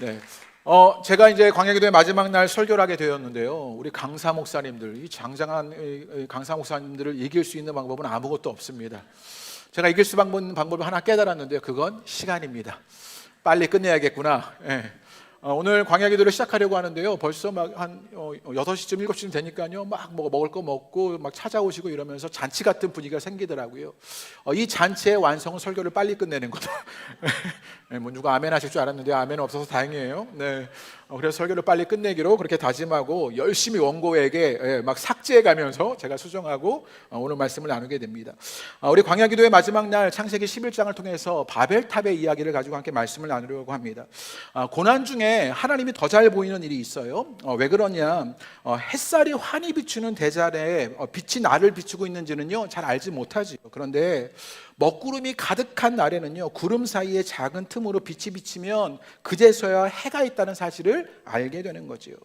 네. 제가 이제 광야기도의 마지막 날 설교를 하게 되었는데요. 우리 강사 목사님들, 이 장장한 강사 목사님들을 이길 수 있는 방법은 아무것도 없습니다. 제가 이길 수 있는 방법을 하나 깨달았는데요. 그건 시간입니다. 빨리 끝내야겠구나. 예. 오늘 광야기도를 시작하려고 하는데요. 벌써 막 한 6시쯤 7시쯤 되니까요. 막 먹을 거 먹고 막 찾아오시고 이러면서 잔치 같은 분위기가 생기더라고요. 이 잔치의 완성은 설교를 빨리 끝내는 거다. 뭐 누가 아멘 하실 줄 알았는데 아멘 없어서 다행이에요. 네. 그래서 설교를 빨리 끝내기로 그렇게 다짐하고 열심히 원고에게 막 삭제해 가면서 제가 수정하고 오늘 말씀을 나누게 됩니다. 우리 광야기도의 마지막 날 창세기 11장을 통해서 바벨탑의 이야기를 가지고 함께 말씀을 나누려고 합니다. 고난 중에 하나님이 더 잘 보이는 일이 있어요. 왜 그러냐? 햇살이 환히 비추는 대잘에 빛이 나를 비추고 있는지는요 잘 알지 못하지요. 그런데 먹구름이 가득한 날에는요 구름 사이에 작은 틈으로 빛이 비치면 그제서야 해가 있다는 사실을 알게 되는 거지요.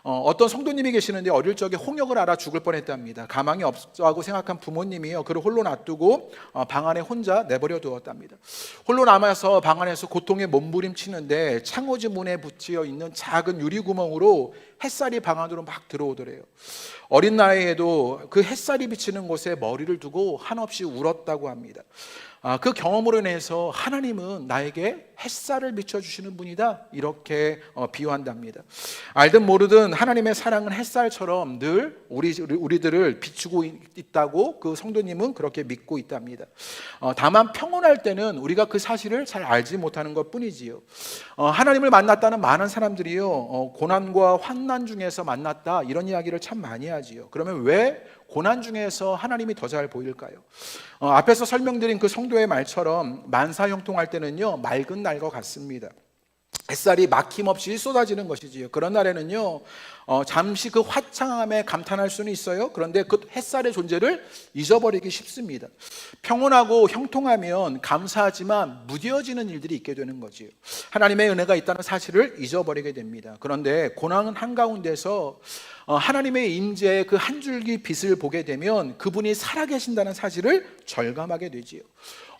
어떤 성도님이 계시는데 어릴 적에 홍역을 앓아 죽을 뻔했답니다. 가망이 없다고 생각한 부모님이요 그를 홀로 놔두고 방 안에 혼자 내버려 두었답니다. 홀로 남아서 방 안에서 고통에 몸부림치는데 창호지 문에 붙여 있는 작은 유리구멍으로 햇살이 방 안으로 막 들어오더래요. 어린 나이에도 그 햇살이 비치는 곳에 머리를 두고 한없이 울었다고 합니다. 그 경험으로 인해서 하나님은 나에게 햇살을 비춰주시는 분이다 이렇게 비유한답니다. 알든 모르든 하나님의 사랑은 햇살처럼 늘 우리들을 비추고 있다고 그 성도님은 그렇게 믿고 있답니다. 다만 평온할 때는 우리가 그 사실을 잘 알지 못하는 것 뿐이지요. 하나님을 만났다는 많은 사람들이요 고난과 환난 중에서 만났다 이런 이야기를 참 많이 하지요. 그러면 왜 고난 중에서 하나님이 더 잘 보일까요? 앞에서 설명드린 그 성도의 말처럼 만사형통할 때는요 맑은 날과 같습니다. 햇살이 막힘없이 쏟아지는 것이지요. 그런 날에는요 잠시 그 화창함에 감탄할 수는 있어요. 그런데 그 햇살의 존재를 잊어버리기 쉽습니다. 평온하고 형통하면 감사하지만 무뎌지는 일들이 있게 되는 거지요. 하나님의 은혜가 있다는 사실을 잊어버리게 됩니다. 그런데 고난 한가운데서 하나님의 임재의 그 한 줄기 빛을 보게 되면 그분이 살아계신다는 사실을 절감하게 되지요.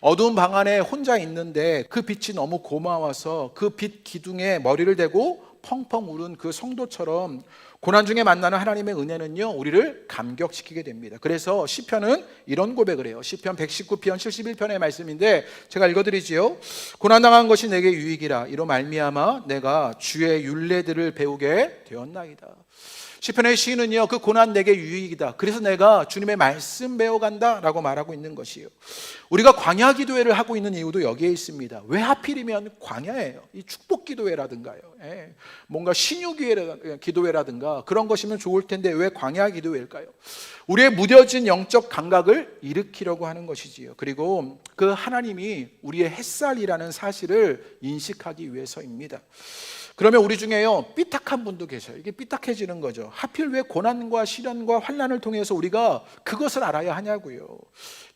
어두운 방 안에 혼자 있는데 그 빛이 너무 고마워서 그 빛 기둥에 머리를 대고 펑펑 우는 그 성도처럼 고난 중에 만나는 하나님의 은혜는요 우리를 감격시키게 됩니다. 그래서 시편은 이런 고백을 해요. 시편 119편 71편의 말씀인데 제가 읽어드리지요. 고난당한 것이 내게 유익이라 이로 말미암아 내가 주의 율례들을 배우게 되었나이다. 시편의 시인은요 그 고난 내게 유익이다. 그래서 내가 주님의 말씀 배워간다 라고 말하고 있는 것이에요. 우리가 광야 기도회를 하고 있는 이유도 여기에 있습니다. 왜 하필이면 광야예요? 이 축복 기도회라든가요 뭔가 신유 기도회라든가 그런 것이면 좋을 텐데 왜 광야 기도회일까요? 우리의 무뎌진 영적 감각을 일으키려고 하는 것이지요. 그리고 그 하나님이 우리의 햇살이라는 사실을 인식하기 위해서입니다. 그러면 우리 중에요 삐딱한 분도 계셔요. 이게 삐딱해지는 거죠. 하필 왜 고난과 시련과 환난을 통해서 우리가 그것을 알아야 하냐고요.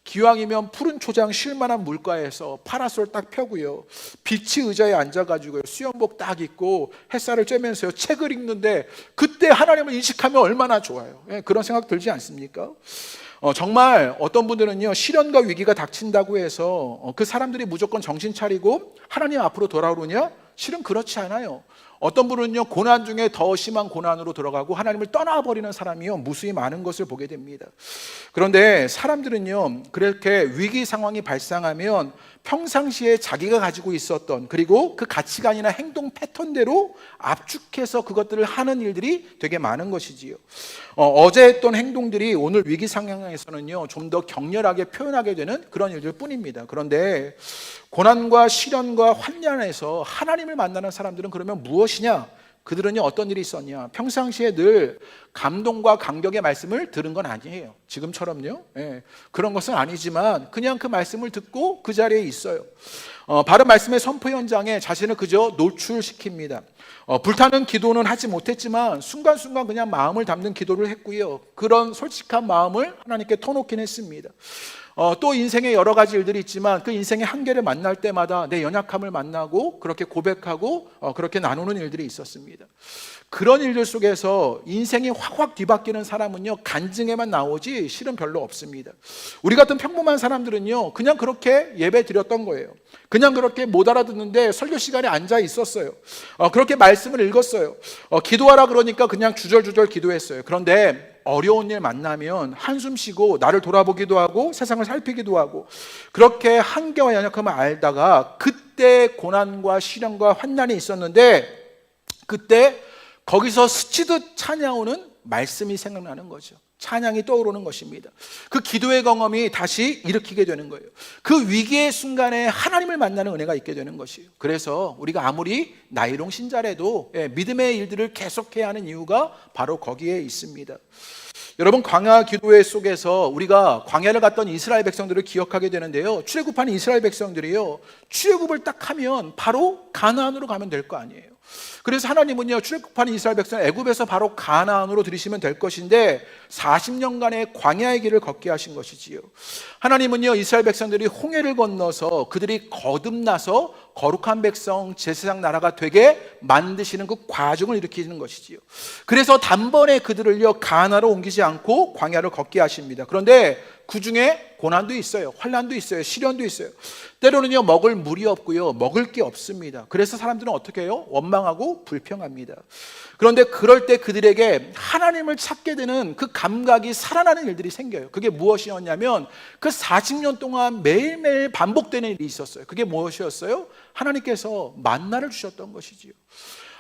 기왕이면 푸른 초장 쉴만한 물가에서 파라솔 딱 펴고요 빛이 의자에 앉아가지고 수영복 딱 입고 햇살을 쬐면서요 책을 읽는데 그때 하나님을 인식하면 얼마나 좋아요. 그런 생각 들지 않습니까? 정말 어떤 분들은요 시련과 위기가 닥친다고 해서 그 사람들이 무조건 정신 차리고 하나님 앞으로 돌아오느냐? 실은 그렇지 않아요. 어떤 분은요 고난 중에 더 심한 고난으로 들어가고 하나님을 떠나버리는 사람이요 무수히 많은 것을 보게 됩니다. 그런데 사람들은요 그렇게 위기 상황이 발생하면 평상시에 자기가 가지고 있었던 그리고 그 가치관이나 행동 패턴대로 압축해서 그것들을 하는 일들이 되게 많은 것이지요. 어제 했던 행동들이 오늘 위기 상황에서는요 좀 더 격렬하게 표현하게 되는 그런 일들 뿐입니다. 그런데 고난과 시련과 환난에서 하나님을 만나는 사람들은 그러면 무엇이냐? 그들은요 어떤 일이 있었냐? 평상시에 늘 감동과 감격의 말씀을 들은 건 아니에요. 지금처럼요 그런 것은 아니지만 그냥 그 말씀을 듣고 그 자리에 있어요. 바른 말씀의 선포 현장에 자신을 그저 노출시킵니다. 불타는 기도는 하지 못했지만 순간순간 그냥 마음을 담는 기도를 했고요 그런 솔직한 마음을 하나님께 터놓긴 했습니다. 또 인생에 여러 가지 일들이 있지만 그 인생의 한계를 만날 때마다 내 연약함을 만나고 그렇게 고백하고 그렇게 나누는 일들이 있었습니다. 그런 일들 속에서 인생이 확확 뒤바뀌는 사람은요, 간증에만 나오지 실은 별로 없습니다. 우리 같은 평범한 사람들은요, 그냥 그렇게 예배 드렸던 거예요. 그냥 그렇게 못 알아듣는데 설교 시간에 앉아 있었어요. 그렇게 말씀을 읽었어요. 기도하라 그러니까 그냥 주절주절 기도했어요. 그런데 어려운 일 만나면 한숨 쉬고 나를 돌아보기도 하고 세상을 살피기도 하고 그렇게 한계와 연약함을 알다가 그때 고난과 시련과 환난이 있었는데 그때 거기서 스치듯 찬양하는 말씀이 생각나는 거죠. 찬양이 떠오르는 것입니다. 그 기도의 경험이 다시 일으키게 되는 거예요. 그 위기의 순간에 하나님을 만나는 은혜가 있게 되는 것이에요. 그래서 우리가 아무리 나이롱 신자라도 믿음의 일들을 계속해야 하는 이유가 바로 거기에 있습니다. 여러분, 광야 기도회 속에서 우리가 광야를 갔던 이스라엘 백성들을 기억하게 되는데요, 출애굽하는 이스라엘 백성들이요, 출애굽을 딱 하면 바로 가나안으로 가면 될 거 아니에요. 그래서 하나님은요, 출애굽하는 이스라엘 백성을 애굽에서 바로 가나안으로 들이시면 될 것인데 40년간의 광야의 길을 걷게 하신 것이지요. 하나님은요, 이스라엘 백성들이 홍해를 건너서 그들이 거듭나서 거룩한 백성, 제사장 나라가 되게 만드시는 그 과정을 일으키는 것이지요. 그래서 단번에 그들을요, 가나안으로 옮기지 않고 광야를 걷게 하십니다. 그런데 그 중에 고난도 있어요. 환난도 있어요. 시련도 있어요. 때로는요, 먹을 물이 없고요, 먹을 게 없습니다. 그래서 사람들은 어떻게 해요? 원망하고 불평합니다. 그런데 그럴 때 그들에게 하나님을 찾게 되는 그 감각이 살아나는 일들이 생겨요. 그게 무엇이었냐면 그 40년 동안 매일매일 반복되는 일이 있었어요. 그게 무엇이었어요? 하나님께서 만나를 주셨던 것이지요.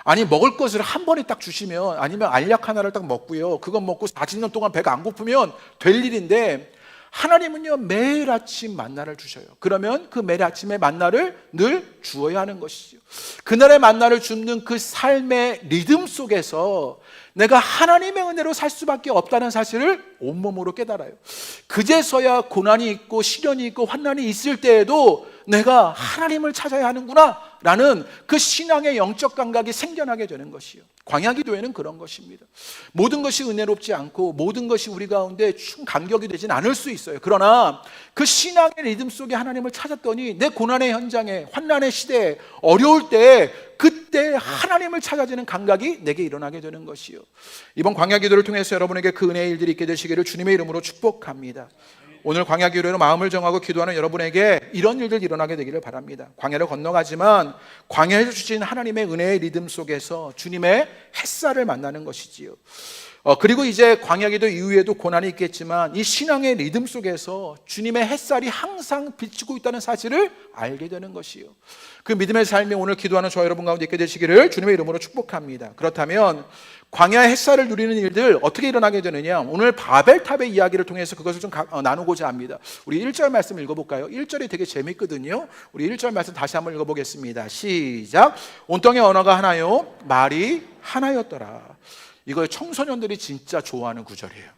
아니, 먹을 것을 한 번에 딱 주시면, 아니면 알약 하나를 딱 먹고요, 그건 먹고 40년 동안 배가 안 고프면 될 일인데, 하나님은요, 매일 아침 만나를 주셔요. 그러면 그 매일 아침에 만나를 늘 주어야 하는 것이죠. 그날의 만나를 줍는 그 삶의 리듬 속에서 내가 하나님의 은혜로 살 수밖에 없다는 사실을 온몸으로 깨달아요. 그제서야 고난이 있고 시련이 있고 환난이 있을 때에도 내가 하나님을 찾아야 하는구나 라는 그 신앙의 영적 감각이 생겨나게 되는 것이요. 광야 기도회는 그런 것입니다. 모든 것이 은혜롭지 않고 모든 것이 우리 가운데 충 감격이 되진 않을 수 있어요. 그러나 그 신앙의 리듬 속에 하나님을 찾았더니 내 고난의 현장에, 환난의 시대에, 어려울 때 그때 하나님을 찾아지는 감각이 내게 일어나게 되는 것이요. 이번 광야 기도를 통해서 여러분에게 그 은혜의 일들이 있게 되시기를 주님의 이름으로 축복합니다. 오늘 광야 기도회로 마음을 정하고 기도하는 여러분에게 이런 일들 일어나게 되기를 바랍니다. 광야를 건너가지만 광야에서 주신 하나님의 은혜의 리듬 속에서 주님의 햇살을 만나는 것이지요. 그리고 이제 광야 기도 이후에도 고난이 있겠지만 이 신앙의 리듬 속에서 주님의 햇살이 항상 비치고 있다는 사실을 알게 되는 것이요. 그 믿음의 삶이 오늘 기도하는 저와 여러분 가운데 있게 되시기를 주님의 이름으로 축복합니다. 그렇다면 광야의 햇살을 누리는 일들 어떻게 일어나게 되느냐, 오늘 바벨탑의 이야기를 통해서 그것을 좀 나누고자 합니다. 우리 1절 말씀 읽어볼까요? 1절이 되게 재밌거든요. 우리 1절 말씀 다시 한번 읽어보겠습니다. 시작. 온 땅의 언어가 하나요, 말이 하나였더라. 이거 청소년들이 진짜 좋아하는 구절이에요.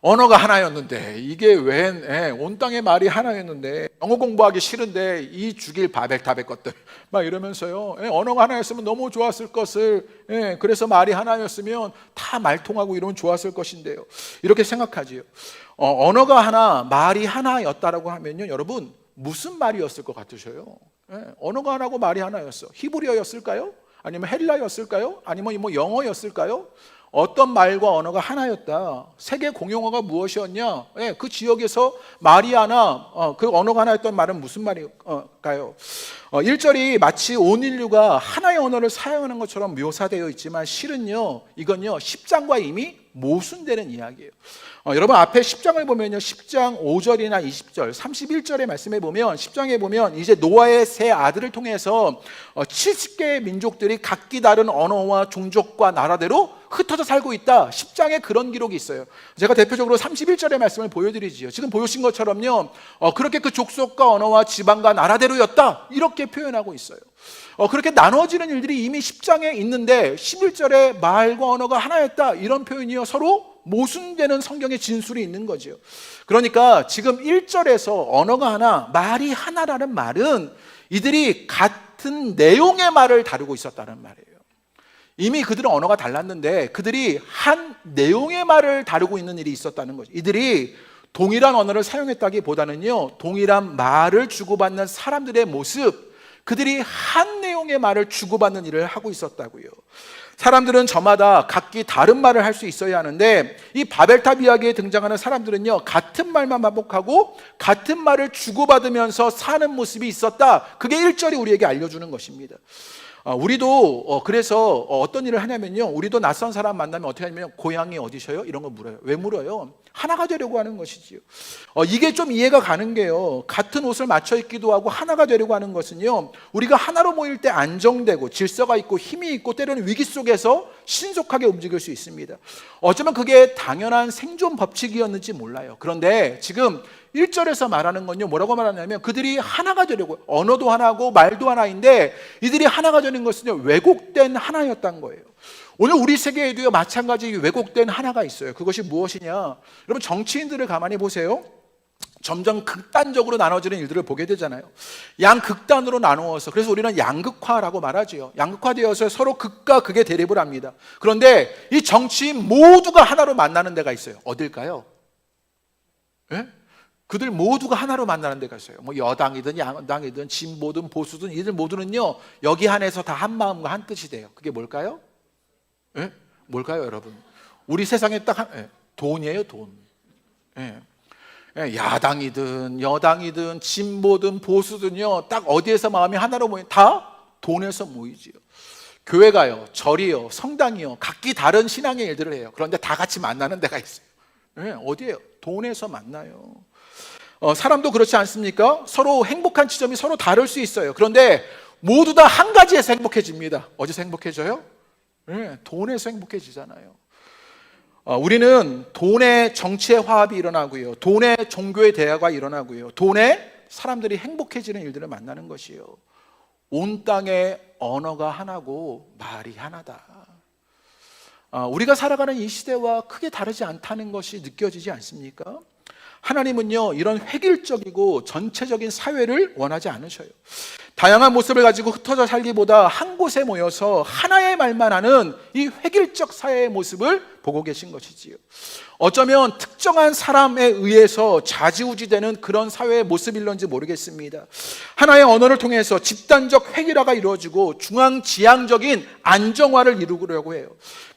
언어가 하나였는데 이게 웬 온 땅의 말이 하나였는데 영어 공부하기 싫은데 이 죽일 바벨탑의 것들 막 이러면서요, 언어가 하나였으면 너무 좋았을 것을, 그래서 말이 하나였으면 다 말통하고 이러면 좋았을 것인데요, 이렇게 생각하지요. 언어가 하나, 말이 하나였다라고 하면요, 여러분 무슨 말이었을 것 같으셔요? 언어가 하나고 말이 하나였어. 히브리어였을까요? 아니면 헬라였을까요? 아니면 뭐 영어였을까요? 어떤 말과 언어가 하나였다. 세계 공용어가 무엇이었냐? 그 지역에서 말이 하나, 그 언어가 하나였던 말은 무슨 말일까요? 1절이 마치 온 인류가 하나의 언어를 사용하는 것처럼 묘사되어 있지만 실은요, 이건요 10장과 이미 모순되는 이야기예요. 여러분 앞에 10장을 보면요, 10장 5절이나 20절, 31절의 말씀에 보면, 10장에 보면 이제 노아의 세 아들을 통해서 70개의 민족들이 각기 다른 언어와 종족과 나라대로 흩어져 살고 있다. 10장에 그런 기록이 있어요. 제가 대표적으로 31절의 말씀을 보여드리지요. 지금 보여주신 것처럼요, 그렇게 그 족속과 언어와 지방과 나라대로였다, 이렇게 표현하고 있어요. 그렇게 나눠지는 일들이 이미 10장에 있는데 11절에 말과 언어가 하나였다, 이런 표현이요 서로 모순되는 성경의 진술이 있는 거죠. 그러니까 지금 1절에서 언어가 하나, 말이 하나라는 말은 이들이 같은 내용의 말을 다루고 있었다는 말이에요. 이미 그들은 언어가 달랐는데 그들이 한 내용의 말을 다루고 있는 일이 있었다는 거죠. 이들이 동일한 언어를 사용했다기보다는요, 동일한 말을 주고받는 사람들의 모습, 그들이 한 내용의 말을 주고받는 일을 하고 있었다고요. 사람들은 저마다 각기 다른 말을 할 수 있어야 하는데, 이 바벨탑 이야기에 등장하는 사람들은요, 같은 말만 반복하고 같은 말을 주고받으면서 사는 모습이 있었다. 그게 1절이 우리에게 알려주는 것입니다. 우리도 그래서 어떤 일을 하냐면요, 우리도 낯선 사람 만나면 어떻게 하냐면, 고향이 어디셔요? 이런 거 물어요. 왜 물어요? 하나가 되려고 하는 것이지요. 이게 좀 이해가 가는 게요, 같은 옷을 맞춰 입기도 하고 하나가 되려고 하는 것은요, 우리가 하나로 모일 때 안정되고 질서가 있고 힘이 있고 때로는 위기 속에서 신속하게 움직일 수 있습니다. 어쩌면 그게 당연한 생존 법칙이었는지 몰라요. 그런데 지금 1절에서 말하는 건요, 뭐라고 말하냐면 그들이 하나가 되려고, 언어도 하나고 말도 하나인데 이들이 하나가 되는 것은요, 왜곡된 하나였던 거예요. 오늘 우리 세계에도요, 마찬가지 왜곡된 하나가 있어요. 그것이 무엇이냐? 여러분, 정치인들을 가만히 보세요. 점점 극단적으로 나눠지는 일들을 보게 되잖아요. 양극단으로 나누어서, 그래서 우리는 양극화라고 말하죠. 양극화되어서 서로 극과 극의 대립을 합니다. 그런데 이 정치인 모두가 하나로 만나는 데가 있어요. 어딜까요? 예? 그들 모두가 하나로 만나는 데가 있어요. 뭐 여당이든 양당이든 진보든 보수든 이들 모두는요, 여기 안에서 다 한 마음과 한 뜻이 돼요. 그게 뭘까요? 예? 뭘까요, 여러분? 우리 세상에 딱 돈이에요, 돈. 예. 야당이든 여당이든 진보든 보수든요, 딱 어디에서 마음이 하나로 모이, 다 돈에서 모이지요. 교회가요, 절이요, 성당이요, 각기 다른 신앙의 일들을 해요. 그런데 다 같이 만나는 데가 있어요. 어디에요? 돈에서 만나요. 사람도 그렇지 않습니까? 서로 행복한 지점이 서로 다를 수 있어요. 그런데 모두 다 한 가지에서 행복해집니다. 어디서 행복해져요? 돈에서 행복해지잖아요. 우리는 돈의 정치의 화합이 일어나고요, 돈의 종교의 대화가 일어나고요, 돈에 사람들이 행복해지는 일들을 만나는 것이요. 온 땅의 언어가 하나고 말이 하나다. 우리가 살아가는 이 시대와 크게 다르지 않다는 것이 느껴지지 않습니까? 하나님은요, 이런 획일적이고 전체적인 사회를 원하지 않으셔요. 다양한 모습을 가지고 흩어져 살기보다 한 곳에 모여서 하나의 말만 하는 이 획일적 사회의 모습을 보고 계신 것이지요. 어쩌면 특정한 사람에 의해서 좌지우지되는 그런 사회의 모습일런지 모르겠습니다. 하나의 언어를 통해서 집단적 획일화가 이루어지고 중앙지향적인 안정화를 이루려고 해요.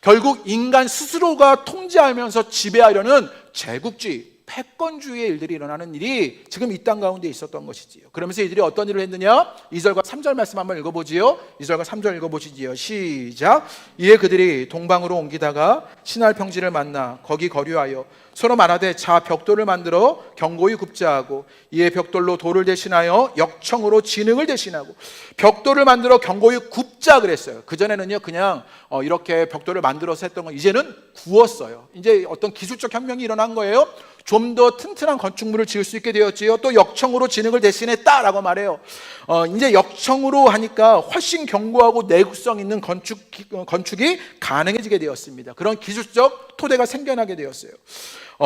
결국 인간 스스로가 통제하면서 지배하려는 제국주의, 패권주의의 일들이 일어나는 일이 지금 이 땅 가운데 있었던 것이지요. 그러면서 이들이 어떤 일을 했느냐? 2절과 3절 말씀 한번 읽어보지요. 2절과 3절 읽어보시지요. 시작. 이에 그들이 동방으로 옮기다가 신할 평지를 만나 거기 거류하여 서로 말하되 자 벽돌을 만들어 견고히 굽자 하고, 이에 벽돌로 돌을 대신하여 역청으로 진흙을 대신하고 벽돌을 만들어 견고히 굽자 그랬어요. 그전에는요, 그냥 이렇게 벽돌을 만들어서 했던 건 이제는 구웠어요. 이제 어떤 기술적 혁명이 일어난 거예요. 좀 더 튼튼한 건축물을 지을 수 있게 되었지요. 또 역청으로 진흙을 대신했다라고 말해요. 이제 역청으로 하니까 훨씬 견고하고 내구성 있는 건축이 가능해지게 되었습니다. 그런 기술적 토대가 생겨나게 되었어요.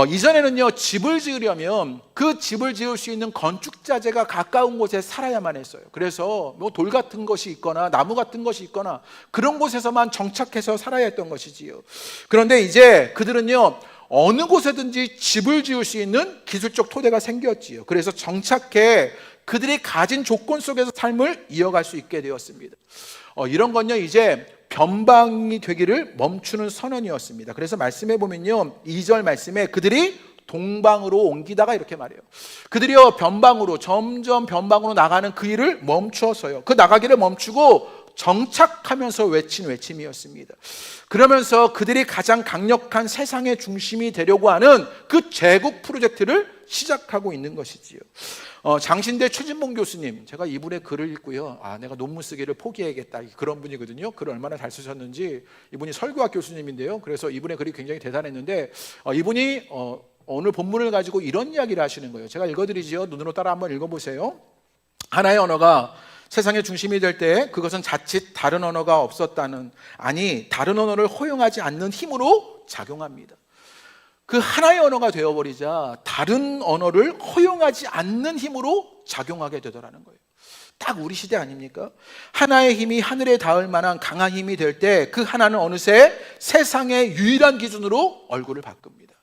이전에는요, 집을 지으려면 그 집을 지을 수 있는 건축 자재가 가까운 곳에 살아야만 했어요. 그래서 뭐 돌 같은 것이 있거나 나무 같은 것이 있거나 그런 곳에서만 정착해서 살아야 했던 것이지요. 그런데 이제 그들은요, 어느 곳에든지 집을 지을 수 있는 기술적 토대가 생겼지요. 그래서 정착해 그들이 가진 조건 속에서 삶을 이어갈 수 있게 되었습니다. 이런 건요, 이제 변방이 되기를 멈추는 선언이었습니다. 그래서 말씀해 보면요, 2절 말씀에 그들이 동방으로 옮기다가 이렇게 말해요. 그들이요, 변방으로, 점점 변방으로 나가는 그 일을 멈추어서요, 그 나가기를 멈추고 정착하면서 외친 외침이었습니다. 그러면서 그들이 가장 강력한 세상의 중심이 되려고 하는 그 제국 프로젝트를 시작하고 있는 것이지요. 장신대 최진봉 교수님, 제가 이분의 글을 읽고요, 내가 논문 쓰기를 포기해야겠다, 그런 분이거든요. 글을 얼마나 잘 쓰셨는지. 이분이 설교학 교수님인데요, 그래서 이분의 글이 굉장히 대단했는데, 이분이 오늘 본문을 가지고 이런 이야기를 하시는 거예요. 제가 읽어드리지요. 눈으로 따라 한번 읽어보세요. 하나의 언어가 세상의 중심이 될 때 그것은 자칫 다른 언어가 없었다는, 아니 다른 언어를 허용하지 않는 힘으로 작용합니다. 그 하나의 언어가 되어버리자 다른 언어를 허용하지 않는 힘으로 작용하게 되더라는 거예요. 딱 우리 시대 아닙니까? 하나의 힘이 하늘에 닿을 만한 강한 힘이 될 때 그 하나는 어느새 세상의 유일한 기준으로 얼굴을 바꿉니다.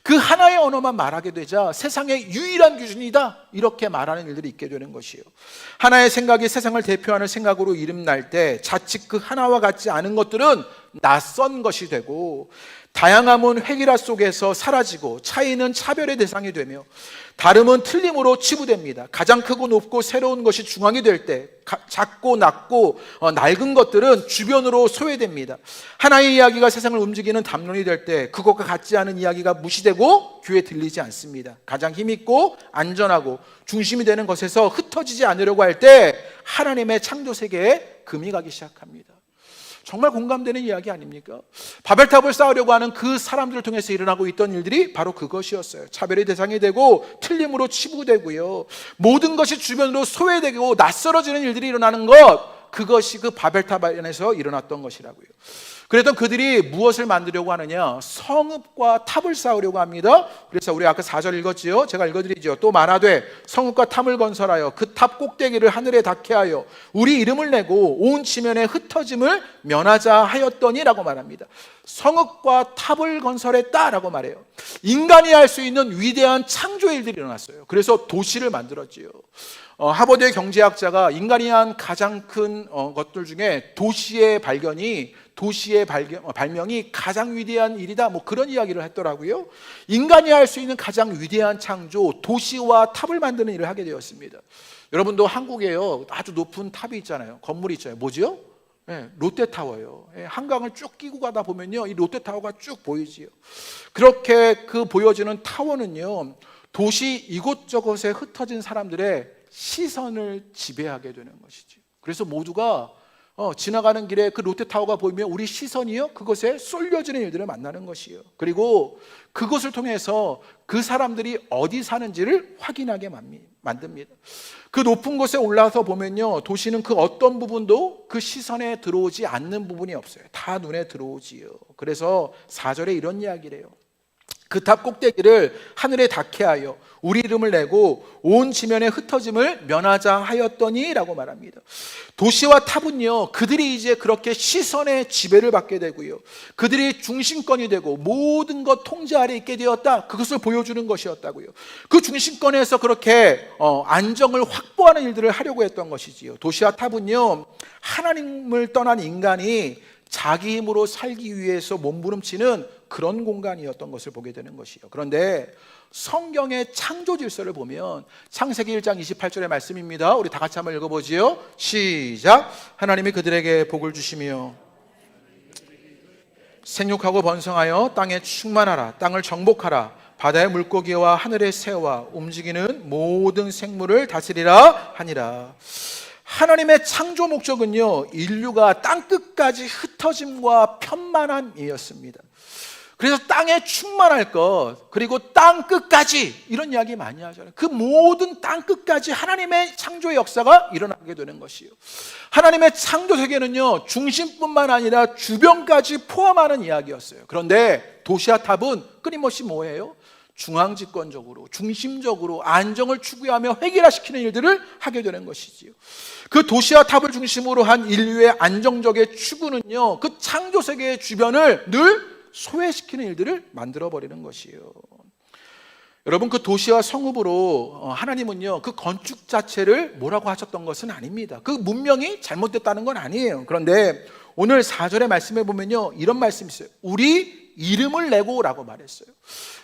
그 하나의 언어만 말하게 되자 세상의 유일한 귀신이다, 이렇게 말하는 일들이 있게 되는 것이에요. 하나의 생각이 세상을 대표하는 생각으로 이름날 때 자칫 그 하나와 같지 않은 것들은 낯선 것이 되고, 다양함은 획일화 속에서 사라지고, 차이는 차별의 대상이 되며, 다름은 틀림으로 치부됩니다. 가장 크고 높고 새로운 것이 중앙이 될 때 작고 낮고 낡은 것들은 주변으로 소외됩니다. 하나의 이야기가 세상을 움직이는 담론이 될 때 그것과 같지 않은 이야기가 무시되고 귀에 들리지 않습니다. 가장 힘있고 안전하고 중심이 되는 것에서 흩어지지 않으려고 할 때 하나님의 창조 세계에 금이 가기 시작합니다. 정말 공감되는 이야기 아닙니까? 바벨탑을 쌓으려고 하는 그 사람들을 통해서 일어나고 있던 일들이 바로 그것이었어요. 차별의 대상이 되고 틀림으로 치부되고요, 모든 것이 주변으로 소외되고 낯설어지는 일들이 일어나는 것, 그것이 그 바벨탑 안에서 일어났던 것이라고요. 그랬던 그들이 무엇을 만들려고 하느냐? 성읍과 탑을 쌓으려고 합니다. 그래서 우리 아까 4절 읽었지요? 제가 읽어드리죠. 또 말하되 성읍과 탑을 건설하여 그 탑 꼭대기를 하늘에 닿게 하여 우리 이름을 내고 온 지면에 흩어짐을 면하자 하였더니 라고 말합니다. 성읍과 탑을 건설했다라고 말해요. 인간이 할 수 있는 위대한 창조 일들이 일어났어요. 그래서 도시를 만들었지요. 하버드의 경제학자가 인간이 한 가장 큰 것들 중에 도시의 발명이 가장 위대한 일이다, 뭐 그런 이야기를 했더라고요. 인간이 할 수 있는 가장 위대한 창조, 도시와 탑을 만드는 일을 하게 되었습니다. 여러분도 한국에요, 아주 높은 탑이 있잖아요. 건물이 있잖아요. 뭐지요? 네, 롯데타워예요. 네, 한강을 쭉 끼고 가다 보면요, 이 롯데타워가 쭉 보이지요. 그렇게 그 보여지는 타워는요, 도시 이곳저곳에 흩어진 사람들의 시선을 지배하게 되는 것이죠. 그래서 모두가 지나가는 길에 그 롯데타워가 보이면 우리 시선이요, 그것에 쏠려지는 일들을 만나는 것이에요. 그리고 그것을 통해서 그 사람들이 어디 사는지를 확인하게 만듭니다. 그 높은 곳에 올라서 보면요, 도시는 그 어떤 부분도 그 시선에 들어오지 않는 부분이 없어요. 다 눈에 들어오지요. 그래서 4절에 이런 이야기를 해요. 그 탑 꼭대기를 하늘에 닿게 하여 우리 이름을 내고 온 지면에 흩어짐을 면하자 하였더니 라고 말합니다. 도시와 탑은요, 그들이 이제 그렇게 시선의 지배를 받게 되고요, 그들이 중심권이 되고 모든 것 통제 아래 있게 되었다, 그것을 보여주는 것이었다고요. 그 중심권에서 그렇게 안정을 확보하는 일들을 하려고 했던 것이지요. 도시와 탑은요, 하나님을 떠난 인간이 자기 힘으로 살기 위해서 몸부림치는 그런 공간이었던 것을 보게 되는 것이에요. 그런데 성경의 창조 질서를 보면 창세기 1장 28절의 말씀입니다. 우리 다 같이 한번 읽어보지요. 시작. 하나님이 그들에게 복을 주시며 생육하고 번성하여 땅에 충만하라. 땅을 정복하라. 바다의 물고기와 하늘의 새와 움직이는 모든 생물을 다스리라 하니라. 하나님의 창조 목적은요, 인류가 땅끝까지 흩어짐과 편만함이었습니다. 그래서 땅에 충만할 것, 그리고 땅끝까지, 이런 이야기 많이 하잖아요. 그 모든 땅끝까지 하나님의 창조의 역사가 일어나게 되는 것이에요. 하나님의 창조 세계는요, 중심뿐만 아니라 주변까지 포함하는 이야기였어요. 그런데 도시와 탑은 끊임없이 뭐예요? 중앙집권적으로, 중심적으로 안정을 추구하며 획일화시키는 일들을 하게 되는 것이지요. 그 도시와 탑을 중심으로 한 인류의 안정적의 추구는요, 그 창조 세계의 주변을 늘 소외시키는 일들을 만들어버리는 것이에요. 여러분, 그 도시와 성읍으로 하나님은요, 그 건축 자체를 뭐라고 하셨던 것은 아닙니다. 그 문명이 잘못됐다는 건 아니에요. 그런데 오늘 4절의 말씀에 보면요, 이런 말씀이 있어요. 우리 이름을 내고 라고 말했어요.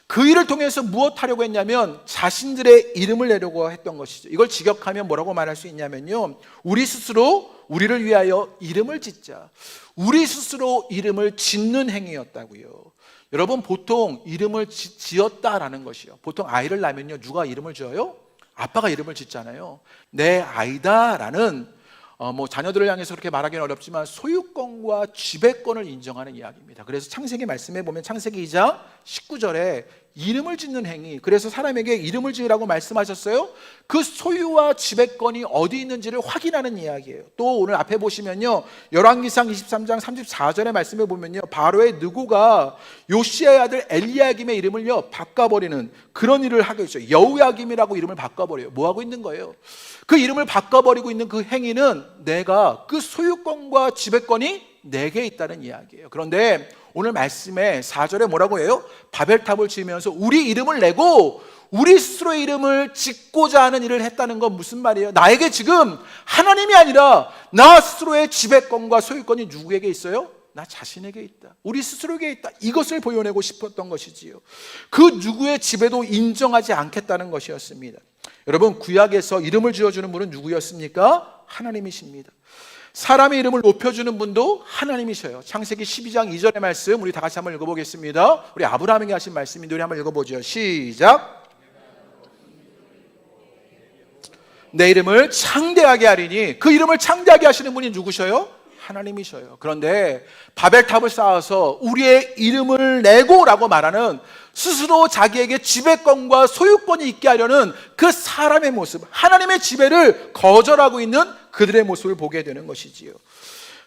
그 일을 통해서 무엇 하려고 했냐면 자신들의 이름을 내려고 했던 것이죠. 이걸 직역하면 뭐라고 말할 수 있냐면요, 우리 스스로 우리를 위하여 이름을 짓자. 우리 스스로 이름을 짓는 행위였다고요. 여러분, 보통 이름을 지었다라는 것이요, 보통 아이를 낳으면요, 누가 이름을 지어요? 아빠가 이름을 짓잖아요. 내 아이다라는 자녀들을 향해서 그렇게 말하기는 어렵지만 소유권과 지배권을 인정하는 이야기입니다. 그래서 창세기 말씀에 보면 창세기 2장 19절에 이름을 짓는 행위, 그래서 사람에게 이름을 지으라고 말씀하셨어요. 그 소유와 지배권이 어디 있는지를 확인하는 이야기예요. 또 오늘 앞에 보시면요, 열왕기상 23장 34절의 말씀에 보면요, 바로의 느고가 요시아의 아들 엘리야김의 이름을요 바꿔버리는 그런 일을 하고 있어요. 여우야김이라고 이름을 바꿔버려요. 뭐 하고 있는 거예요? 그 이름을 바꿔버리고 있는 그 행위는 내가 그 소유권과 지배권이 내게 있다는 이야기예요. 그런데 오늘 말씀에 4절에 뭐라고 해요? 바벨탑을 지으면서 우리 이름을 내고 우리 스스로의 이름을 짓고자 하는 일을 했다는 건 무슨 말이에요? 나에게 지금 하나님이 아니라 나 스스로의 지배권과 소유권이 누구에게 있어요? 나 자신에게 있다. 우리 스스로에게 있다. 이것을 보여내고 싶었던 것이지요. 그 누구의 지배도 인정하지 않겠다는 것이었습니다. 여러분, 구약에서 이름을 지어주는 분은 누구였습니까? 하나님이십니다. 사람의 이름을 높여주는 분도 하나님이셔요. 창세기 12장 2절의 말씀 우리 다 같이 한번 읽어보겠습니다. 우리 아브라함에게 하신 말씀인데 우리 한번 읽어보죠. 시작. 내 이름을 창대하게 하리니, 그 이름을 창대하게 하시는 분이 누구셔요? 하나님이셔요. 그런데 바벨탑을 쌓아서 우리의 이름을 내고 라고 말하는, 스스로 자기에게 지배권과 소유권이 있게 하려는 그 사람의 모습, 하나님의 지배를 거절하고 있는 그들의 모습을 보게 되는 것이지요.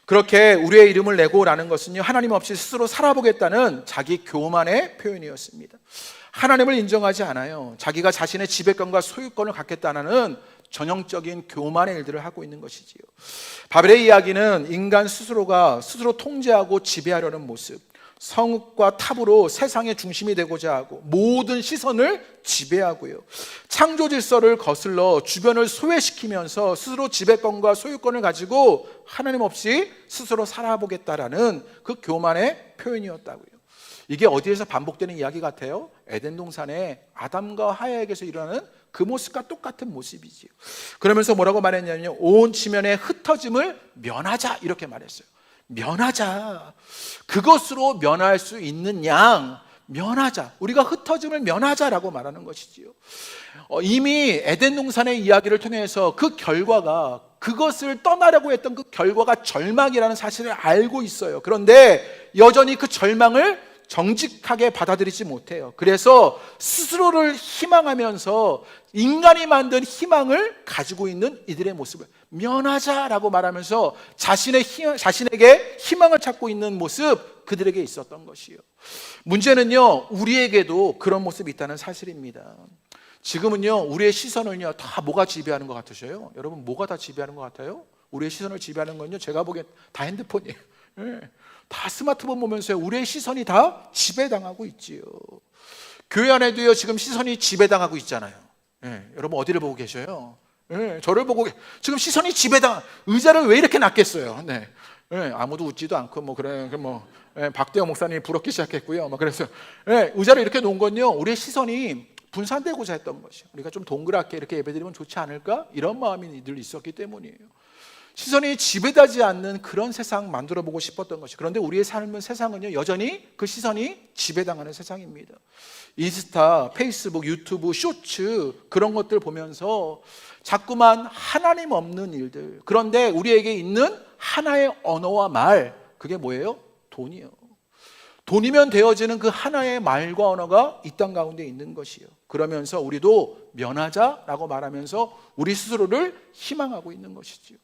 그렇게 우리의 이름을 내고 라는 것은요, 하나님 없이 스스로 살아보겠다는 자기 교만의 표현이었습니다. 하나님을 인정하지 않아요. 자기가 자신의 지배권과 소유권을 갖겠다는 전형적인 교만의 일들을 하고 있는 것이지요. 바벨의 이야기는 인간 스스로가 스스로 통제하고 지배하려는 모습, 성읍과 탑으로 세상의 중심이 되고자 하고 모든 시선을 지배하고요, 창조 질서를 거슬러 주변을 소외시키면서 스스로 지배권과 소유권을 가지고 하나님 없이 스스로 살아보겠다라는 그 교만의 표현이었다고요. 이게 어디에서 반복되는 이야기 같아요? 에덴 동산에 아담과 하와에게서 일어나는 그 모습과 똑같은 모습이지요. 그러면서 뭐라고 말했냐면요, 온 지면의 흩어짐을 면하자, 이렇게 말했어요. 면하자. 그것으로 면할 수 있는 양 면하자. 우리가 흩어짐을 면하자라고 말하는 것이지요. 이미 에덴 동산의 이야기를 통해서 그 결과가, 그것을 떠나려고 했던 그 결과가 절망이라는 사실을 알고 있어요. 그런데 여전히 그 절망을 정직하게 받아들이지 못해요. 그래서 스스로를 희망하면서 인간이 만든 희망을 가지고 있는 이들의 모습을 면하자라고 말하면서 자신에게 희망을 찾고 있는 모습, 그들에게 있었던 것이요. 문제는요, 우리에게도 그런 모습이 있다는 사실입니다. 지금은요, 우리의 시선을요, 다 뭐가 지배하는 것 같으셔요? 여러분, 뭐가 다 지배하는 것 같아요? 우리의 시선을 지배하는 건요, 제가 보기엔 다 핸드폰이에요. 네. 다 스마트폰 보면서요, 우리의 시선이 다 지배당하고 있지요. 교회 안에도요, 지금 시선이 지배당하고 있잖아요. 네, 여러분 어디를 보고 계셔요? 네, 저를 보고 지금 시선이 지배당. 의자를 왜 이렇게 놨겠어요? 네, 네, 아무도 웃지도 않고 뭐 그래 네, 박대영 목사님이 부럽기 시작했고요. 그래서 네, 의자를 이렇게 놓은 건요, 우리의 시선이 분산되고자 했던 것이요. 우리가 좀 동그랗게 이렇게 예배드리면 좋지 않을까? 이런 마음이 늘 있었기 때문이에요. 시선이 지배되지 않는 그런 세상 만들어 보고 싶었던 것이. 그런데 우리의 삶은, 세상은요, 여전히 그 시선이 지배당하는 세상입니다. 인스타, 페이스북, 유튜브, 쇼츠, 그런 것들 보면서 자꾸만 하나님 없는 일들. 그런데 우리에게 있는 하나의 언어와 말, 그게 뭐예요? 돈이요. 돈이면 되어지는 그 하나의 말과 언어가 이 땅 가운데 있는 것이요. 그러면서 우리도 면하자라고 말하면서 우리 스스로를 희망하고 있는 것이지요.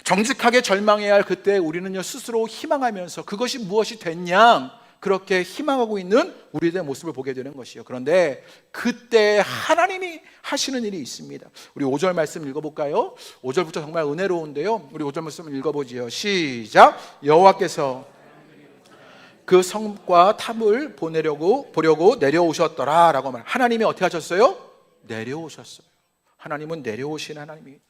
정직하게 절망해야 할 그때 우리는요, 스스로 희망하면서 그것이 무엇이 됐냐, 그렇게 희망하고 있는 우리들의 모습을 보게 되는 것이요. 그런데 그때 하나님이 하시는 일이 있습니다. 우리 5절 말씀 읽어볼까요? 5절부터 정말 은혜로운데요, 우리 5절 말씀 읽어보지요. 시작. 여호와께서 그 성과 탑을 보려고 내려오셨더라 라고 말. 하나님이 어떻게 하셨어요? 내려오셨어요. 하나님은 내려오시는 하나님입니다.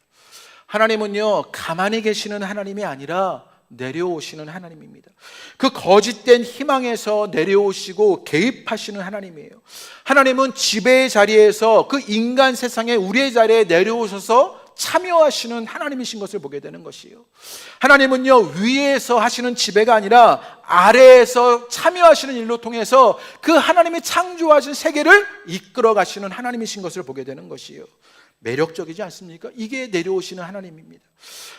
하나님은요, 가만히 계시는 하나님이 아니라 내려오시는 하나님입니다. 그 거짓된 희망에서 내려오시고 개입하시는 하나님이에요. 하나님은 지배의 자리에서 그 인간 세상에, 우리의 자리에 내려오셔서 참여하시는 하나님이신 것을 보게 되는 것이에요. 하나님은요, 위에서 하시는 지배가 아니라 아래에서 참여하시는 일로 통해서 그 하나님이 창조하신 세계를 이끌어 가시는 하나님이신 것을 보게 되는 것이에요. 매력적이지 않습니까? 이게 내려오시는 하나님입니다.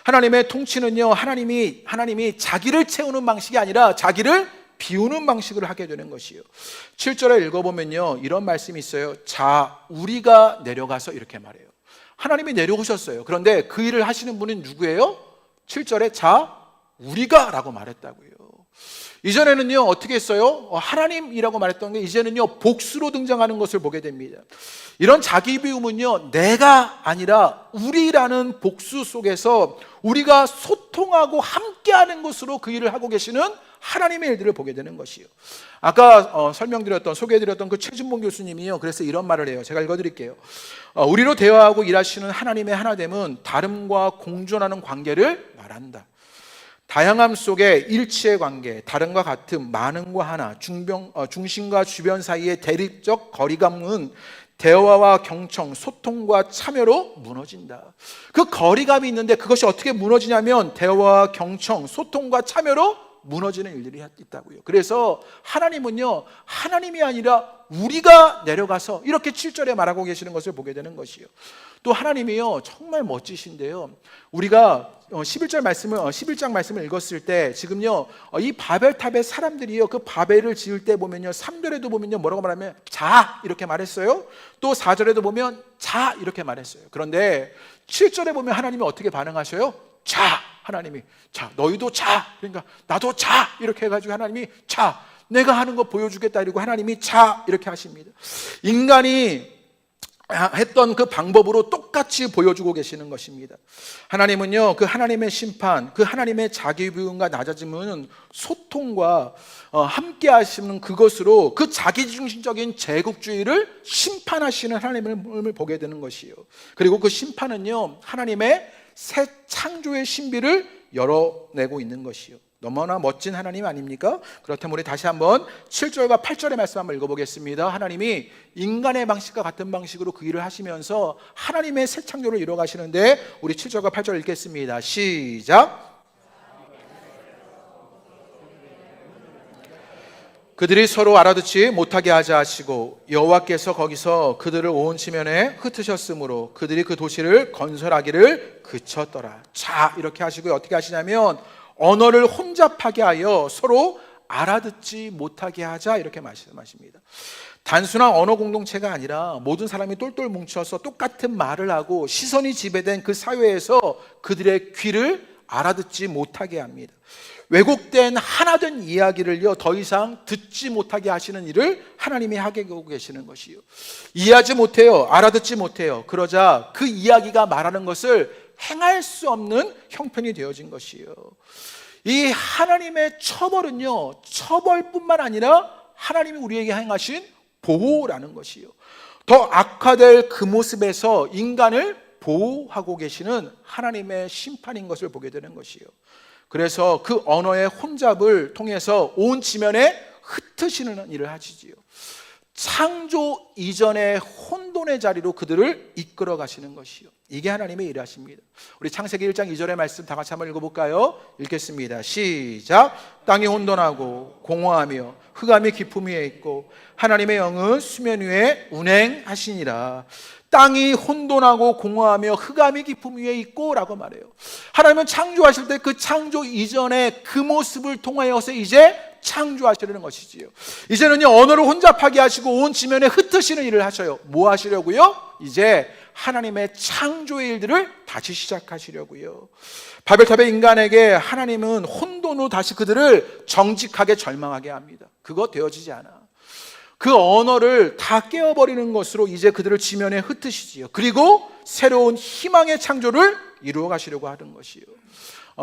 하나님의 통치는요, 하나님이 자기를 채우는 방식이 아니라 자기를 비우는 방식으로 하게 되는 것이에요. 7절에 읽어보면요, 이런 말씀이 있어요. 자, 우리가 내려가서, 이렇게 말해요. 하나님이 내려오셨어요. 그런데 그 일을 하시는 분은 누구예요? 7절에 자, 우리가 라고 말했다고요. 이전에는요 어떻게 했어요? 하나님이라고 말했던 게 이제는요 복수로 등장하는 것을 보게 됩니다. 이런 자기 비움은요 내가 아니라 우리라는 복수 속에서 우리가 소통하고 함께하는 것으로 그 일을 하고 계시는 하나님의 일들을 보게 되는 것이요. 아까 설명드렸던 소개해드렸던 그 최진봉 교수님이요 그래서 이런 말을 해요. 제가 읽어드릴게요. 우리로 대화하고 일하시는 하나님의 하나됨은 다름과 공존하는 관계를 말한다. 다양함 속에 일치의 관계, 다름과 같음, 많음과 하나, 중심과 주변 사이의 대립적 거리감은 대화와 경청, 소통과 참여로 무너진다. 그 거리감이 있는데 그것이 어떻게 무너지냐면 대화와 경청, 소통과 참여로 무너지는 일들이 있다고요. 그래서 하나님은요 하나님이 아니라 우리가 내려가서 이렇게 7절에 말하고 계시는 것을 보게 되는 것이요. 또 하나님이요 정말 멋지신데요. 우리가 11장 말씀을 읽었을 때 지금요 이 바벨탑의 사람들이요 그 바벨을 지을 때 보면요 3절에도 보면요 뭐라고 말하면 자 이렇게 말했어요. 또 4절에도 보면 자 이렇게 말했어요. 그런데 7절에 보면 하나님이 어떻게 반응하셔요? 자, 하나님이 자 너희도 자, 그러니까 나도 자 이렇게 해가지고 하나님이 자 내가 하는 거 보여주겠다 이러고 하나님이 자 이렇게 하십니다. 인간이 했던 그 방법으로 똑같이 보여주고 계시는 것입니다. 하나님은요 그 하나님의 심판, 그 하나님의 자기 비움과 낮아짐은 소통과 함께 하시는 그것으로 그 자기중심적인 제국주의를 심판하시는 하나님을 보게 되는 것이요. 그리고 그 심판은요 하나님의 새 창조의 신비를 열어내고 있는 것이요. 너무나 멋진 하나님 아닙니까? 그렇다면 우리 다시 한번 7절과 8절의 말씀 한번 읽어보겠습니다. 하나님이 인간의 방식과 같은 방식으로 그 일을 하시면서 하나님의 새 창조를 이루어가시는데 우리 7절과 8절 읽겠습니다. 시작. 그들이 서로 알아듣지 못하게 하자 하시고 여호와께서 거기서 그들을 온 지면에 흩으셨으므로 그들이 그 도시를 건설하기를 그쳤더라. 자 이렇게 하시고 어떻게 하시냐면 언어를 혼잡하게 하여 서로 알아듣지 못하게 하자 이렇게 말씀하십니다. 단순한 언어 공동체가 아니라 모든 사람이 똘똘 뭉쳐서 똑같은 말을 하고 시선이 지배된 그 사회에서 그들의 귀를 알아듣지 못하게 합니다. 왜곡된 하나된 이야기를요 더 이상 듣지 못하게 하시는 일을 하나님이 하게 하고 계시는 것이요. 이해하지 못해요. 알아듣지 못해요. 그러자 그 이야기가 말하는 것을 행할 수 없는 형편이 되어진 것이요. 이 하나님의 처벌은요 처벌뿐만 아니라 하나님이 우리에게 행하신 보호라는 것이요. 더 악화될 그 모습에서 인간을 보호하고 계시는 하나님의 심판인 것을 보게 되는 것이요. 그래서 그 언어의 혼잡을 통해서 온 지면에 흩으시는 일을 하시지요. 창조 이전의 혼돈의 자리로 그들을 이끌어 가시는 것이요. 이게 하나님의 일하십니다. 우리 창세기 1장 2절의 말씀 다 같이 한번 읽어볼까요? 읽겠습니다. 시작. 땅이 혼돈하고 공허하며 흑암이 깊음 위에 있고 하나님의 영은 수면 위에 운행하시니라. 땅이 혼돈하고 공허하며 흑암이 깊음 위에 있고 라고 말해요. 하나님은 창조하실 때 그 창조 이전의 그 모습을 통하여서 이제 창조하시려는 것이지요. 이제는요 언어를 혼잡하게 하시고 온 지면에 흩으시는 일을 하셔요. 뭐 하시려고요? 이제 하나님의 창조의 일들을 다시 시작하시려고요. 바벨탑의 인간에게 하나님은 혼돈으로 다시 그들을 정직하게 절망하게 합니다. 그거 되어지지 않아. 그 언어를 다 깨어버리는 것으로 이제 그들을 지면에 흩으시지요. 그리고 새로운 희망의 창조를 이루어 가시려고 하는 것이요.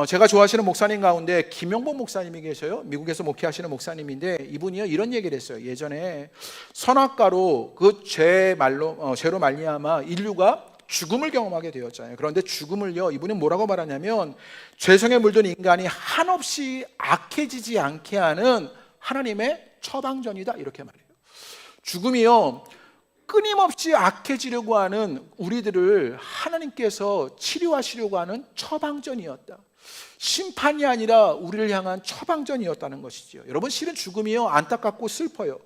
제가 좋아하시는 목사님 가운데 김영복 목사님이 계셔요. 미국에서 목회하시는 목사님인데 이분이요 이런 얘기를 했어요. 예전에 선악과로 그 죄로 말미암아 인류가 죽음을 경험하게 되었잖아요. 그런데 죽음을요 이분이 뭐라고 말하냐면 죄성에 물든 인간이 한없이 악해지지 않게 하는 하나님의 처방전이다 이렇게 말해요. 죽음이요 끊임없이 악해지려고 하는 우리들을 하나님께서 치료하시려고 하는 처방전이었다. 심판이 아니라 우리를 향한 처방전이었다는 것이죠. 여러분 실은 죽음이요 안타깝고 슬퍼요.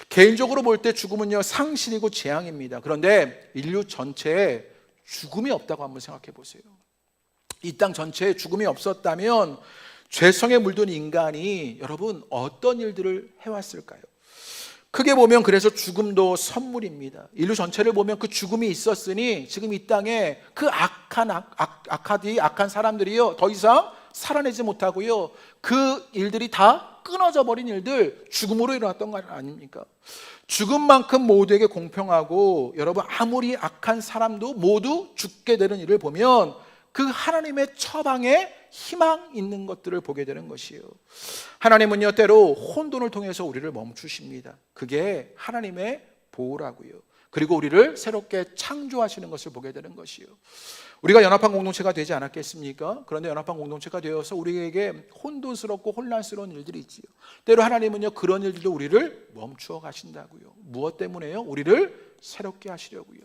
개인적으로 볼 때 죽음은요 상실이고 재앙입니다. 그런데 인류 전체에 죽음이 없다고 한번 생각해 보세요. 이 땅 전체에 죽음이 없었다면 죄성에 물든 인간이 여러분 어떤 일들을 해왔을까요? 크게 보면 그래서 죽음도 선물입니다. 인류 전체를 보면 그 죽음이 있었으니 지금 이 땅에 그 악한 사람들이요 더 이상 살아내지 못하고요, 그 일들이 다 끊어져 버린 일들, 죽음으로 일어났던 거 아닙니까? 죽음만큼 모두에게 공평하고, 여러분 아무리 악한 사람도 모두 죽게 되는 일을 보면 그 하나님의 처방에 희망 있는 것들을 보게 되는 것이에요. 하나님은요, 때로 혼돈을 통해서 우리를 멈추십니다. 그게 하나님의 보호라고요. 그리고 우리를 새롭게 창조하시는 것을 보게 되는 것이요. 우리가 연합한 공동체가 되지 않았겠습니까? 그런데 연합한 공동체가 되어서 우리에게 혼돈스럽고 혼란스러운 일들이 있지요. 때로 하나님은요, 그런 일들도 우리를 멈추어 가신다고요. 무엇 때문에요? 우리를 새롭게 하시려고요.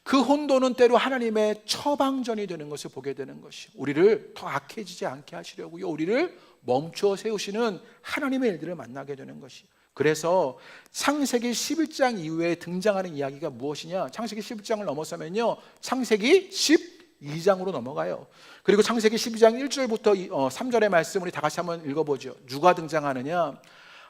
그 혼돈은 때로 하나님의 처방전이 되는 것을 보게 되는 것이, 우리를 더 악해지지 않게 하시려고요, 우리를 멈추어 세우시는 하나님의 일들을 만나게 되는 것이. 그래서 창세기 11장 이후에 등장하는 이야기가 무엇이냐? 창세기 11장을 넘어서면요, 창세기 12장으로 넘어가요. 그리고 창세기 12장 1절부터 3절의 말씀 우리 다 같이 한번 읽어보죠. 누가 등장하느냐?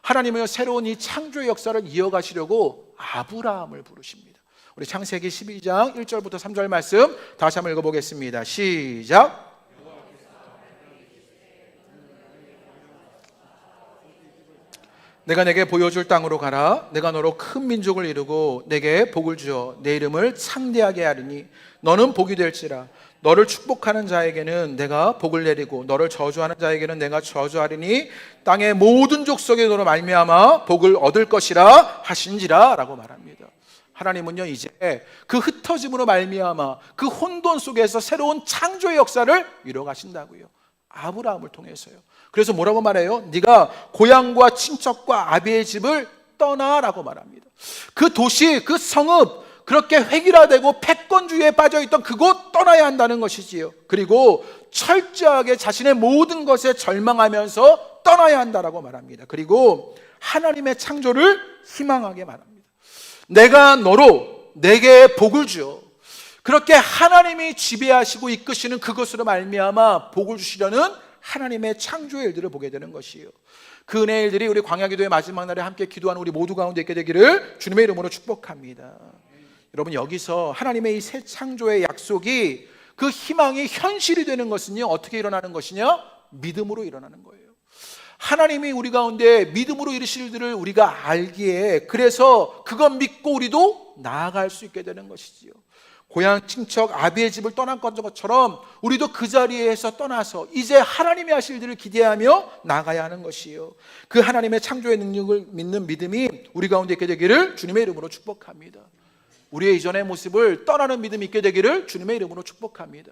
하나님은 새로운 이 창조의 역사를 이어가시려고 아브라함을 부르십니다. 우리 창세기 12장 1절부터 3절 말씀 다시 한번 읽어보겠습니다. 시작. 내가 내게 보여줄 땅으로 가라. 내가 너로 큰 민족을 이루고 내게 복을 주어 내 이름을 창대하게 하리니 너는 복이 될지라. 너를 축복하는 자에게는 내가 복을 내리고 너를 저주하는 자에게는 내가 저주하리니 땅의 모든 족속에 너로 말미암아 복을 얻을 것이라 하신지라 라고 말합니다. 하나님은요, 이제 그 흩어짐으로 말미암아 그 혼돈 속에서 새로운 창조의 역사를 이뤄가신다고요. 아브라함을 통해서요. 그래서 뭐라고 말해요? 네가 고향과 친척과 아비의 집을 떠나라고 말합니다. 그 도시, 그 성읍, 그렇게 획일화되고 패권주의에 빠져있던 그곳 떠나야 한다는 것이지요. 그리고 철저하게 자신의 모든 것에 절망하면서 떠나야 한다라고 말합니다. 그리고 하나님의 창조를 희망하게 말합니다. 내가 너로 내게 복을 주어, 그렇게 하나님이 지배하시고 이끄시는 그것으로 말미암아 복을 주시려는 하나님의 창조의 일들을 보게 되는 것이에요. 그 은혜의 일들이 우리 광야기도의 마지막 날에 함께 기도하는 우리 모두 가운데 있게 되기를 주님의 이름으로 축복합니다. 여러분, 여기서 하나님의 이 새 창조의 약속이, 그 희망이 현실이 되는 것은요, 어떻게 일어나는 것이냐? 믿음으로 일어나는 거예요. 하나님이 우리 가운데 믿음으로 이루실 일들을 우리가 알기에, 그래서 그것 믿고 우리도 나아갈 수 있게 되는 것이지요. 고향 친척 아비의 집을 떠난 것처럼 우리도 그 자리에서 떠나서 이제 하나님이 하실 일을 기대하며 나가야 하는 것이요. 그 하나님의 창조의 능력을 믿는 믿음이 우리 가운데 있게 되기를 주님의 이름으로 축복합니다. 우리의 이전의 모습을 떠나는 믿음이 있게 되기를 주님의 이름으로 축복합니다.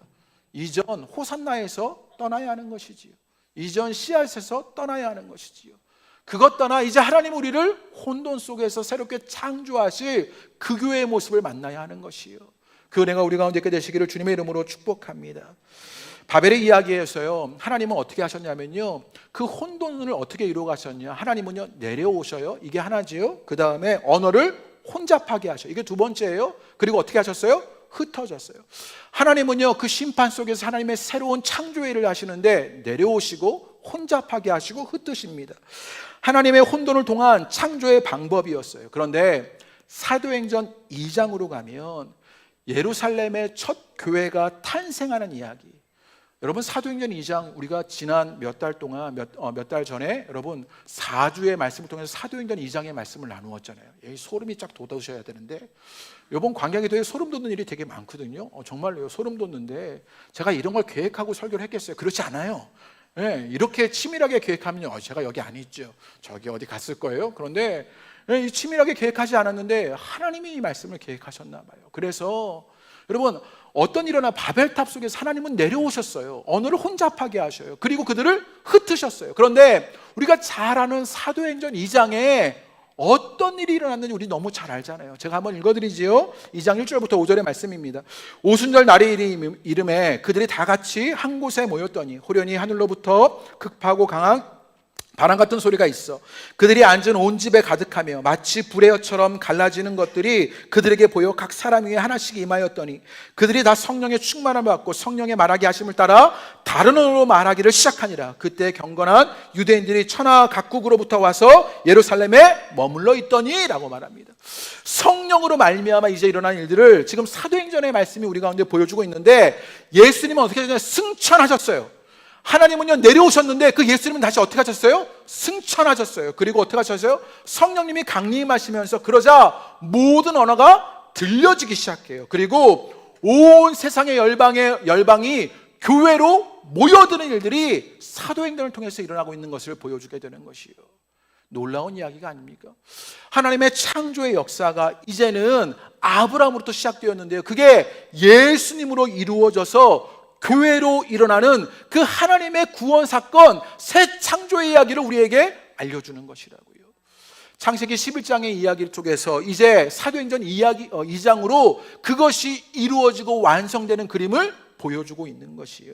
이전 호산나에서 떠나야 하는 것이지요. 이전 씨앗에서 떠나야 하는 것이지요. 그것 떠나 이제 하나님 우리를 혼돈 속에서 새롭게 창조하실 그 교회의 모습을 만나야 하는 것이요. 그 은혜가 우리 가운데 있게 되시기를 주님의 이름으로 축복합니다. 바벨의 이야기에서요, 하나님은 어떻게 하셨냐면요, 그 혼돈을 어떻게 이루어 가셨냐? 하나님은요, 내려오셔요. 이게 하나지요. 그 다음에 언어를 혼잡하게 하셔요. 이게 두 번째예요. 그리고 어떻게 하셨어요? 흩어졌어요. 하나님은요, 그 심판 속에서 하나님의 새로운 창조의 일을 하시는데 내려오시고 혼잡하게 하시고 흩으십니다. 하나님의 혼돈을 통한 창조의 방법이었어요. 그런데 사도행전 2장으로 가면 예루살렘의 첫 교회가 탄생하는 이야기. 여러분, 사도행전 2장 우리가 지난 몇 달 동안 몇 달 전에 여러분 4주의 말씀을 통해서 사도행전 2장의 말씀을 나누었잖아요. 소름이 쫙 돋으셔야 되는데, 이번 광야기도에 소름 돋는 일이 되게 많거든요. 정말로요, 소름 돋는데 제가 이런 걸 계획하고 설교를 했겠어요? 그렇지 않아요. 네, 이렇게 치밀하게 계획하면 제가 여기 안 있죠. 저기 어디 갔을 거예요. 그런데 이 치밀하게 계획하지 않았는데 하나님이 이 말씀을 계획하셨나 봐요. 그래서 여러분, 어떤 일이나 바벨탑 속에서 하나님은 내려오셨어요. 언어를 혼잡하게 하셔요. 그리고 그들을 흩으셨어요. 그런데 우리가 잘 아는 사도행전 2장에 어떤 일이 일어났는지 우리 너무 잘 알잖아요. 제가 한번 읽어드리지요. 2장 1절부터 5절의 말씀입니다. 오순절 날의 이름에 그들이 다 같이 한 곳에 모였더니 호련히 하늘로부터 급하고 강한 바람 같은 소리가 있어 그들이 앉은 온 집에 가득하며 마치 불의 혀처럼 갈라지는 것들이 그들에게 보여 각 사람 위에 하나씩 임하였더니 그들이 다 성령의 충만함을 받고 성령의 말하게 하심을 따라 다른 언어로 말하기를 시작하니라. 그때 경건한 유대인들이 천하 각국으로부터 와서 예루살렘에 머물러 있더니 라고 말합니다. 성령으로 말미암아 이제 일어난 일들을 지금 사도행전의 말씀이 우리 가운데 보여주고 있는데, 예수님은 어떻게 하셨냐면 승천하셨어요. 하나님은요 내려오셨는데 그 예수님은 다시 어떻게 하셨어요? 승천하셨어요. 그리고 어떻게 하셨어요? 성령님이 강림하시면서 그러자 모든 언어가 들려지기 시작해요. 그리고 온 세상의 열방이 교회로 모여드는 일들이 사도행전을 통해서 일어나고 있는 것을 보여주게 되는 것이요. 놀라운 이야기가 아닙니까? 하나님의 창조의 역사가 이제는 아브라함으로부터 시작되었는데요, 그게 예수님으로 이루어져서 교회로 일어나는 그 하나님의 구원 사건, 새 창조의 이야기를 우리에게 알려주는 것이라고요. 창세기 11장의 이야기 쪽에서 이제 사도행전 2장으로 그것이 이루어지고 완성되는 그림을 보여주고 있는 것이요.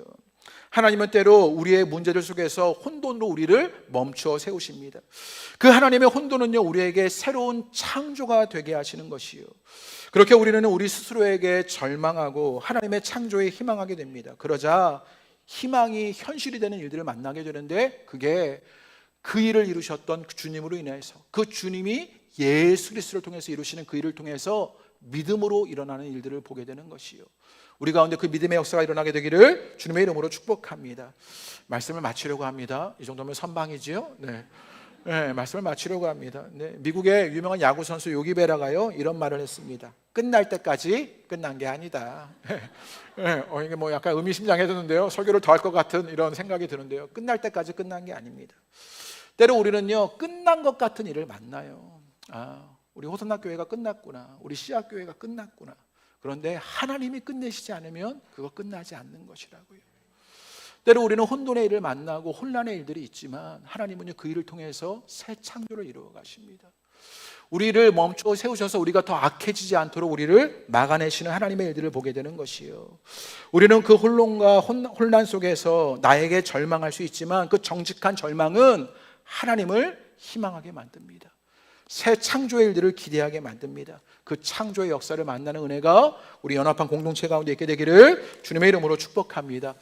하나님은 때로 우리의 문제들 속에서 혼돈으로 우리를 멈춰 세우십니다. 그 하나님의 혼돈은요, 우리에게 새로운 창조가 되게 하시는 것이요. 그렇게 우리는 우리 스스로에게 절망하고 하나님의 창조에 희망하게 됩니다. 그러자 희망이 현실이 되는 일들을 만나게 되는데, 그게 그 일을 이루셨던 그 주님으로 인해서, 그 주님이 예수 그리스도를 통해서 이루시는 그 일을 통해서 믿음으로 일어나는 일들을 보게 되는 것이요. 우리 가운데 그 믿음의 역사가 일어나게 되기를 주님의 이름으로 축복합니다. 말씀을 마치려고 합니다. 이 정도면 선방이지요? 네. 네, 말씀을 마치려고 합니다. 네, 미국의 유명한 야구 선수 요기 베라가요 이런 말을 했습니다. 끝날 때까지 끝난 게 아니다. 네, 이게 뭐 약간 의미심장해졌는데요. 설교를 더 할 것 같은 이런 생각이 드는데요. 끝날 때까지 끝난 게 아닙니다. 때로 우리는요 끝난 것 같은 일을 만나요. 우리 호선학 교회가 끝났구나, 우리 씨앗 교회가 끝났구나. 그런데 하나님이 끝내시지 않으면 그거 끝나지 않는 것이라고요. 때로 우리는 혼돈의 일을 만나고 혼란의 일들이 있지만 하나님은요 그 일을 통해서 새 창조를 이루어 가십니다. 우리를 멈춰 세우셔서 우리가 더 악해지지 않도록 우리를 막아내시는 하나님의 일들을 보게 되는 것이요. 우리는 그 혼돈과 혼란 속에서 나에게 절망할 수 있지만 그 정직한 절망은 하나님을 희망하게 만듭니다. 새 창조의 일들을 기대하게 만듭니다. 그 창조의 역사를 만나는 은혜가 우리 연합한 공동체 가운데 있게 되기를 주님의 이름으로 축복합니다.